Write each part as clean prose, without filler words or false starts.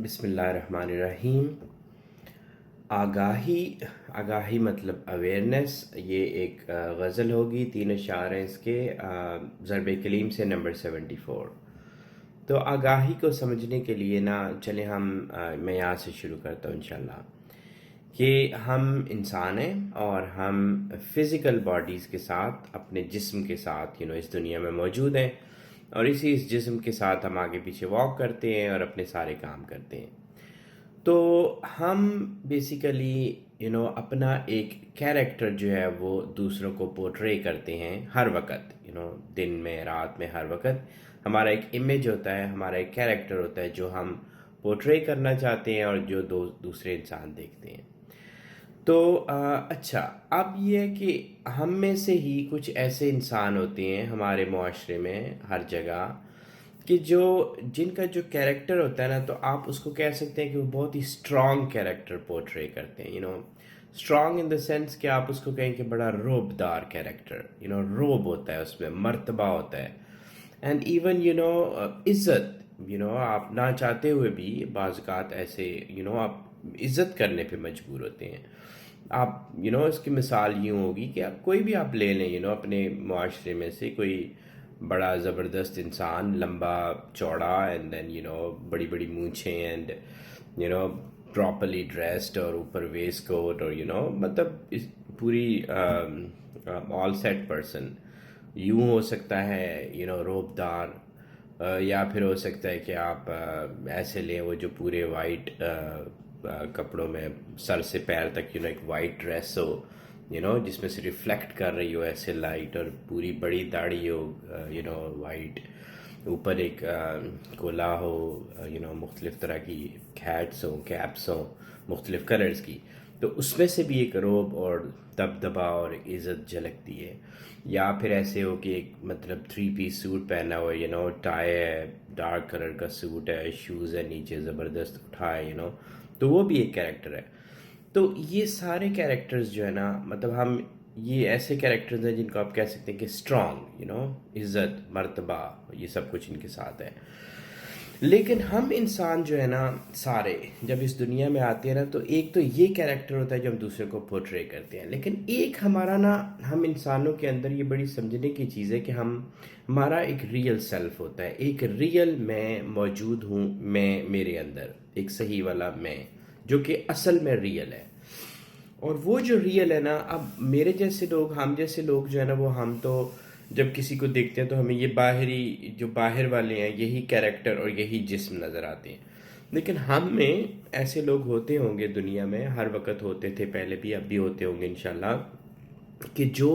بسم اللہ الرحمن الرحیم۔ آگاہی مطلب اویئرنیس، یہ ایک غزل ہوگی، 3 اشعار ہیں اس کے، ضرب-کلیم سے نمبر 74۔ تو آگاہی کو سمجھنے کے لیے چلیں میں یہاں سے شروع کرتا ہوں انشاءاللہ، کہ ہم انسان ہیں اور ہم فزیکل باڈیز کے ساتھ، اپنے جسم کے ساتھ اس دنیا میں موجود ہیں، اور اس جسم کے ساتھ ہم آگے پیچھے واک کرتے ہیں اور اپنے سارے کام کرتے ہیں۔ تو ہم بیسیکلی اپنا ایک کیریکٹر جو ہے وہ دوسروں کو پورٹرے کرتے ہیں ہر وقت، دن میں، رات میں، ہر وقت ہمارا ایک امیج ہوتا ہے، ہمارا ایک کیریکٹر ہوتا ہے جو ہم پورٹرے کرنا چاہتے ہیں اور جو دوسرے انسان دیکھتے ہیں۔ تو اچھا، اب یہ ہے کہ ہم میں سے ہی کچھ ایسے انسان ہوتے ہیں ہمارے معاشرے میں ہر جگہ، کہ جن کا جو کیریکٹر ہوتا ہے تو آپ اس کو کہہ سکتے ہیں کہ وہ بہت ہی اسٹرانگ کیریکٹر پورٹرے کرتے ہیں، اسٹرانگ ان دا سینس کہ آپ اس کو کہیں کہ بڑا روب دار کیریکٹر، روب ہوتا ہے، اس میں مرتبہ ہوتا ہے، اینڈ ایون عزت، آپ نہ چاہتے ہوئے بھی بعض اوقات ایسے آپ عزت کرنے پہ مجبور ہوتے ہیں۔ آپ اس کی مثال یوں ہوگی کہ آپ کوئی بھی آپ لے لیں، اپنے معاشرے میں سے کوئی بڑا زبردست انسان، لمبا چوڑا، اینڈ دین بڑی بڑی مونچھیں، اینڈ پراپرلی ڈریسڈ، اور اوپر ویسٹ کوٹ، اور مطلب پوری آل سیٹ پرسن، یوں ہو سکتا ہے روب دار، یا پھر ہو سکتا ہے کہ آپ ایسے لیں وہ جو پورے وائٹ کپڑوں میں سر سے پیر تک ایک وائٹ ڈریس ہو، جس میں سے ریفلیکٹ کر رہی ہو ایسے لائٹ، اور پوری بڑی داڑھی ہو وائٹ، اوپر ایک کولا ہو، مختلف طرح کی ہیٹس ہوں، کیپس ہوں مختلف کلرز کی، تو اس میں سے بھی ایک روب اور دبدبا اور عزت جھلکتی ہے۔ یا پھر ایسے ہو کہ ایک مطلب 3 پیس سوٹ پہنا ہوا، ٹائی ہے، ڈارک کلر کا سوٹ ہے، شوز ہے نیچے زبردست اٹھائے، تو وہ بھی ایک کیریکٹر ہے۔ تو یہ سارے کیریکٹرز جو ہے مطلب یہ ایسے کیریکٹرز ہیں جن کو آپ کہہ سکتے ہیں کہ اسٹرانگ، عزت، مرتبہ، یہ سب کچھ ان کے ساتھ ہے۔ لیکن ہم انسان جو ہے سارے جب اس دنیا میں آتے ہیں تو ایک تو یہ کیریکٹر ہوتا ہے جو ہم دوسرے کو پورٹرے کرتے ہیں، لیکن ایک ہمارا ہم انسانوں کے اندر یہ بڑی سمجھنے کی چیز ہے کہ ہمارا ایک ریئل سیلف ہوتا ہے، ایک ریئل میں موجود ہوں، میرے اندر ایک صحیح والا میں، جو کہ اصل میں ریئل ہے۔ اور وہ جو ریئل ہے اب میرے جیسے لوگ، ہم جیسے لوگ جو ہے وہ ہم تو جب کسی کو دیکھتے ہیں تو ہمیں یہ جو باہر والے ہیں یہی کیریکٹر اور یہی جسم نظر آتے ہیں، لیکن ہم میں ایسے لوگ ہوتے ہوں گے دنیا میں، ہر وقت ہوتے تھے پہلے بھی، اب بھی ہوتے ہوں گے انشاءاللہ، کہ جو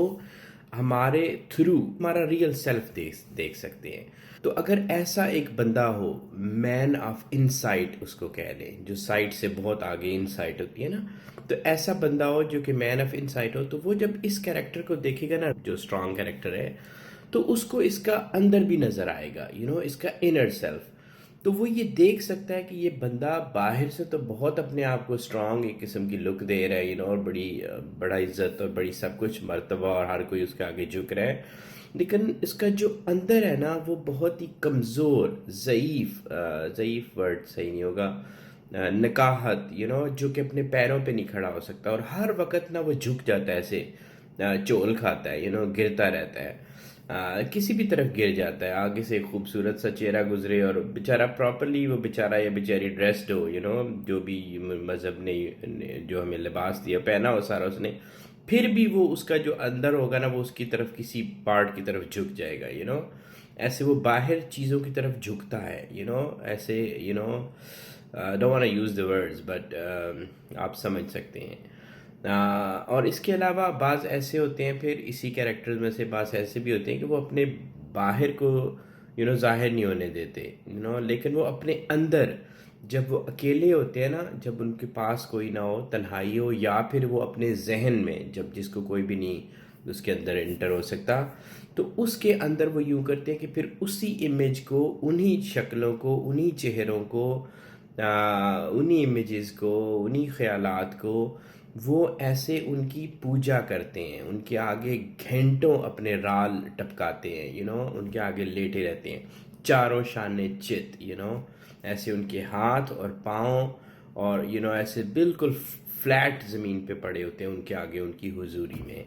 ہمارے تھرو ہمارا ریئل سیلف دیکھ سکتے ہیں۔ تو اگر ایسا ایک بندہ ہو، مین آف انسائٹ اس کو کہہ لیں، جو سائٹ سے بہت آگے انسائٹ ہوتی ہے تو ایسا بندہ ہو جو کہ مین آف انسائٹ ہو، تو وہ جب اس کیریکٹر کو دیکھے گا جو اسٹرانگ کیریکٹر ہے، تو اس کو اس کا اندر بھی نظر آئے گا، اس کا انر سیلف، تو وہ یہ دیکھ سکتا ہے کہ یہ بندہ باہر سے تو بہت اپنے آپ کو اسٹرانگ ایک قسم کی لک دے رہا ہے، اور بڑا عزت اور بڑی سب کچھ مرتبہ، اور ہر کوئی اس کے آگے جھک رہا ہے، لیکن اس کا جو اندر ہے وہ بہت ہی کمزور، ضعیف ورڈ صحیح نہیں ہوگا، نکاحت، جو کہ اپنے پیروں پہ نہیں کھڑا ہو سکتا، اور ہر وقت وہ جھک جاتا ہے، ایسے چول کھاتا ہے، گرتا رہتا ہے، کسی بھی طرف گر جاتا ہے، آگے سے ایک خوبصورت سا چہرہ گزرے اور بیچارہ پراپرلی، وہ بیچارہ یا بیچاری ڈریسڈ ہو، جو بھی مذہب نے جو ہمیں لباس دیا پہنا ہو سارا اس نے، پھر بھی وہ اس کا جو اندر ہوگا وہ اس کی طرف کسی پارٹ کی طرف جھک جائے گا، ایسے وہ باہر چیزوں کی طرف جھکتا ہے، ایسے don't want to use the words but آپ سمجھ سکتے ہیں۔ اور اس کے علاوہ بعض ایسے ہوتے ہیں، پھر اسی کیریکٹرز میں سے بعض ایسے بھی ہوتے ہیں کہ وہ اپنے باہر کو ظاہر نہیں ہونے دیتے، لیکن وہ اپنے اندر جب وہ اکیلے ہوتے ہیں جب ان کے پاس کوئی نہ ہو، تنہائی ہو، یا پھر وہ اپنے ذہن میں جس کو کوئی بھی نہیں اس کے اندر انٹر ہو سکتا، تو اس کے اندر وہ یوں کرتے ہیں کہ پھر اسی امیج کو، انہی شکلوں کو، انہی چہروں کو، انہی امیجز کو، انہی خیالات کو، وہ ایسے ان کی پوجا کرتے ہیں، ان کے آگے گھنٹوں اپنے رال ٹپکاتے ہیں، ان کے آگے لیٹے رہتے ہیں، چاروں شانے چت، ایسے ان کے ہاتھ اور پاؤں اور ایسے بالکل فلیٹ زمین پہ پڑے ہوتے ہیں ان کے آگے ان کی حضوری میں،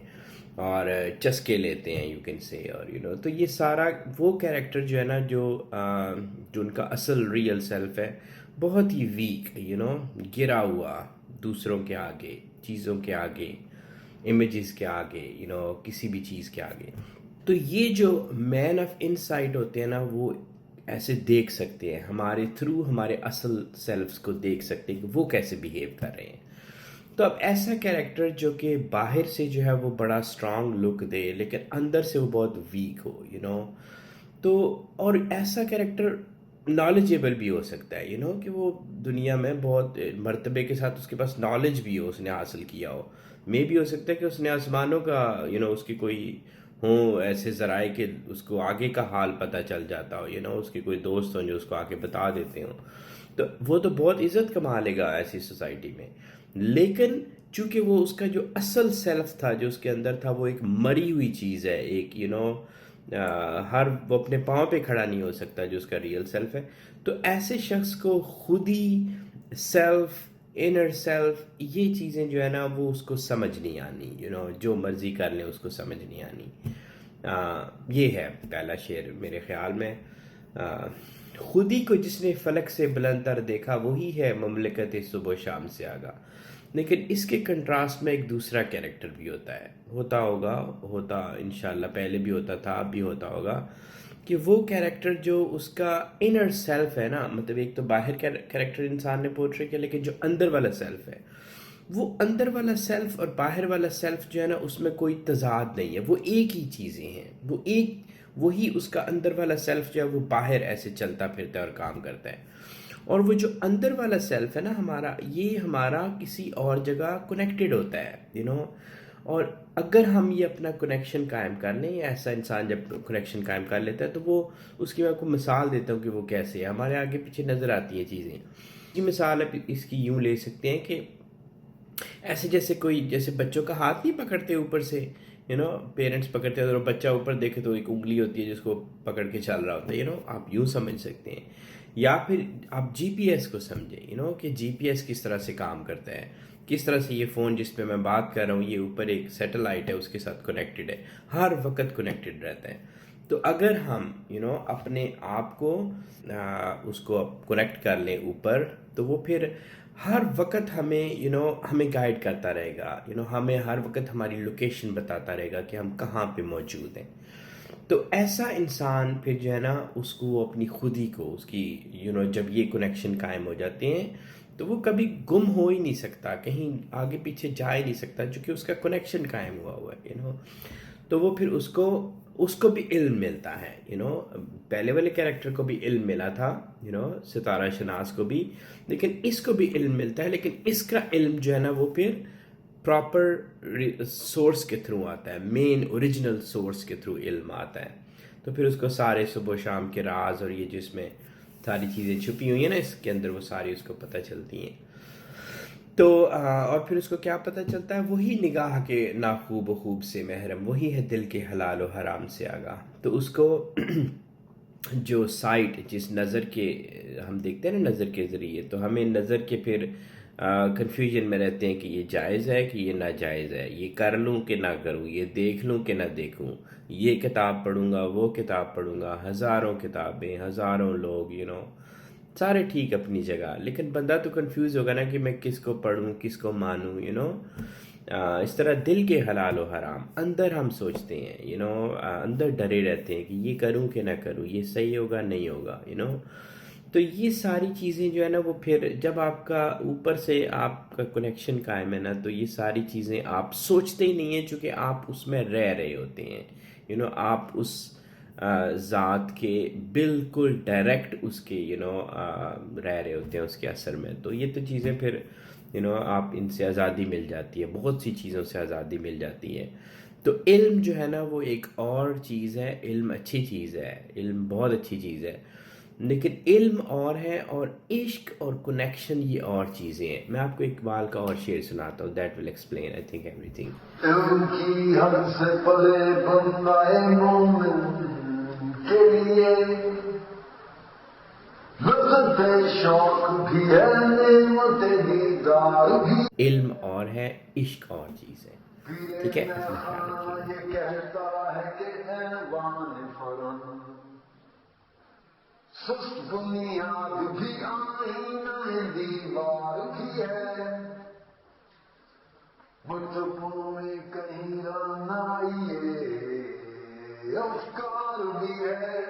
اور چسکے لیتے ہیں یو کین سے، اور تو یہ سارا وہ کیریکٹر جو ہے نا جو ان کا اصل ریئل سیلف ہے، بہت ہی ویک، گرا ہوا دوسروں کے آگے، چیزوں کے آگے، امیجز کے آگے، کسی بھی چیز کے آگے. تو یہ جو مین آف انسائٹ ہوتے ہیں نا، وہ ایسے دیکھ سکتے ہیں ہمارے تھرو، ہمارے اصل سیلفز کو دیکھ سکتے ہیں کہ وہ کیسے بیہیو کر رہے ہیں. تو اب ایسا کیریکٹر جو کہ باہر سے جو ہے وہ بڑا اسٹرانگ لک دے لیکن اندر سے وہ بہت ویک ہو، تو اور ایسا کیریکٹر نالجیبل بھی ہو سکتا ہے، کہ وہ دنیا میں بہت مرتبے کے ساتھ اس کے پاس نالج بھی ہو، اس نے حاصل کیا ہو. میں بھی ہو سکتا ہے کہ اس نے آسمانوں کا اس کی کوئی ہوں ایسے ذرائع کہ اس کو آگے کا حال پتہ چل جاتا ہو، اس کے کوئی دوست ہوں جو اس کو آگے بتا دیتے ہوں، تو وہ تو بہت عزت کما لے گا ایسی سوسائٹی میں. لیکن چونکہ وہ اس کا جو اصل سیلف تھا جو اس کے اندر تھا، وہ ایک مری ہوئی چیز ہے، ایک وہ اپنے پاؤں پہ کھڑا نہیں ہو سکتا جو اس کا ریئل سیلف ہے. تو ایسے شخص کو خود ہی سیلف، انر سیلف، یہ چیزیں جو ہے نا وہ اس کو سمجھ نہیں آنی، جو مرضی کر لیں اس کو سمجھ نہیں آنی. یہ ہے پہلا شعر میرے خیال میں. خودی کو جس نے فلک سے بلند تر دیکھا، وہی ہے مملکت صبح و شام سے آگا. لیکن اس کے کنٹراسٹ میں ایک دوسرا کیریکٹر بھی ہوتا انشاءاللہ پہلے بھی ہوتا تھا، اب بھی ہوتا ہوگا، کہ وہ کیریکٹر جو اس کا انر سیلف ہے نا، مطلب ایک تو باہر کیریکٹر انسان نے پورٹری کیا، لیکن جو اندر والا سیلف ہے، وہ اندر والا سیلف اور باہر والا سیلف جو ہے نا اس میں کوئی تضاد نہیں ہے، وہ ایک ہی چیزیں ہیں، وہی اس کا اندر والا سیلف جو ہے وہ باہر ایسے چلتا پھرتا ہے اور کام کرتا ہے. اور وہ جو اندر والا سیلف ہے نا ہمارا کسی اور جگہ کنیکٹڈ ہوتا ہے، اور اگر ہم یہ اپنا کنیکشن قائم کر لیں، ایسا انسان جب کنیکشن قائم کر لیتا ہے تو وہ اس کی میں آپ کو مثال دیتا ہوں کہ وہ کیسے ہے، ہمارے آگے پیچھے نظر آتی ہیں چیزیں. یہ مثال آپ اس کی یوں لے سکتے ہیں کہ ایسے جیسے بچوں کا ہاتھ نہیں پکڑتے اوپر سے، پیرنٹس پکڑتے ہیں اور بچہ اوپر دیکھے تو ایک انگلی ہوتی ہے جس کو پکڑ کے چل رہا ہوتا ہے، آپ یوں سمجھ سکتے ہیں. یا پھر آپ جی پی ایس کو سمجھیں، کہ جی پی ایس کس طرح سے کام کرتا ہے، کس طرح سے یہ فون جس پہ میں بات کر رہا ہوں یہ اوپر ایک سیٹلائٹ ہے، اس کے ساتھ کنیکٹڈ ہے، ہر وقت کنیکٹڈ رہتا ہے. تو اگر ہم اپنے آپ کو اس کو کنیکٹ کر لیں اوپر، تو وہ پھر ہر وقت ہمیں گائیڈ کرتا رہے گا، ہمیں ہر وقت ہماری لوکیشن بتاتا رہے گا کہ ہم کہاں پہ موجود ہیں. تو ایسا انسان پھر جو ہے نا اس کو اپنی خودی کو اس کی جب یہ کنیکشن قائم ہو جاتے ہیں تو وہ کبھی گم ہو ہی نہیں سکتا، کہیں آگے پیچھے جا ہی نہیں سکتا، چونکہ اس کا کنیکشن قائم ہوا ہے. تو وہ پھر اس کو بھی علم ملتا ہے، پہلے والے کیریکٹر کو بھی علم ملا تھا، ستارہ شناس کو بھی، لیکن اس کو بھی علم ملتا ہے، لیکن اس کا علم جو ہے نا وہ پھر پراپر سورس کے تھرو آتا ہے، مین اوریجنل سورس کے تھرو علم آتا ہے. تو پھر اس کو سارے صبح و شام کے راز اور یہ جس میں ساری چیزیں چھپی ہوئی ہیں نا اس کے اندر، وہ ساری اس کو پتہ چلتی ہیں. تو اور پھر اس کو کیا پتہ چلتا ہے، وہی نگاہ کے ناخوب و خوب سے محرم، وہی ہے دل کے حلال و حرام سے آگاہ. تو اس کو جو سائٹ جس نظر کے ہم دیکھتے ہیں نا نظر کے ذریعے، تو ہمیں نظر کے پھر کنفیوژن میں رہتے ہیں کہ یہ جائز ہے کہ یہ ناجائز ہے، یہ کر لوں کہ نہ کروں، یہ دیکھ لوں کہ نہ دیکھوں، یہ کتاب پڑھوں گا وہ کتاب پڑھوں گا، ہزاروں کتابیں، ہزاروں لوگ، سارے ٹھیک اپنی جگہ، لیکن بندہ تو کنفیوز ہوگا نا کہ میں کس کو پڑھوں کس کو مانوں. اس طرح دل کے حلال و حرام اندر ہم سوچتے ہیں، اندر ڈرے رہتے ہیں کہ یہ کروں کہ نہ کروں، یہ صحیح ہوگا نہیں ہوگا. تو یہ ساری چیزیں جو ہے نا وہ پھر جب آپ کا اوپر سے آپ کا کنیکشن قائم ہے نا، تو یہ ساری چیزیں آپ سوچتے ہی نہیں ہیں، چونکہ آپ اس میں رہ رہے ہوتے ہیں، آپ اس ذات کے بالکل ڈائریکٹ اس کے رہ رہے ہوتے ہیں اس کے اثر میں. تو یہ تو چیزیں پھر آپ ان سے آزادی مل جاتی ہے، بہت سی چیزوں سے آزادی مل جاتی ہے. تو علم جو ہے نا وہ ایک اور چیز ہے، علم اچھی چیز ہے، علم بہت اچھی چیز ہے، لیکن علم اور ہے اور عشق اور کنیکشن یہ اور چیزیں ہیں. میں آپ کو اقبال کا اور شعر سناتا ہوں، that will explain I think every thing. علم کی حد سے پلے بندہ مومن کے لیے لذت شوق بھی ہے نعمت دیدار بھی علم اور ہے، عشق اور چیز ہے، ٹھیک ہے، اپنا خیال رکھیے گا۔ یہ کہتا ہے کہ ایوان فرن سست بنیاد بھی آئینہ دیوار بھی ہے متبوں میں کہیں رانائی افکار بھی ہے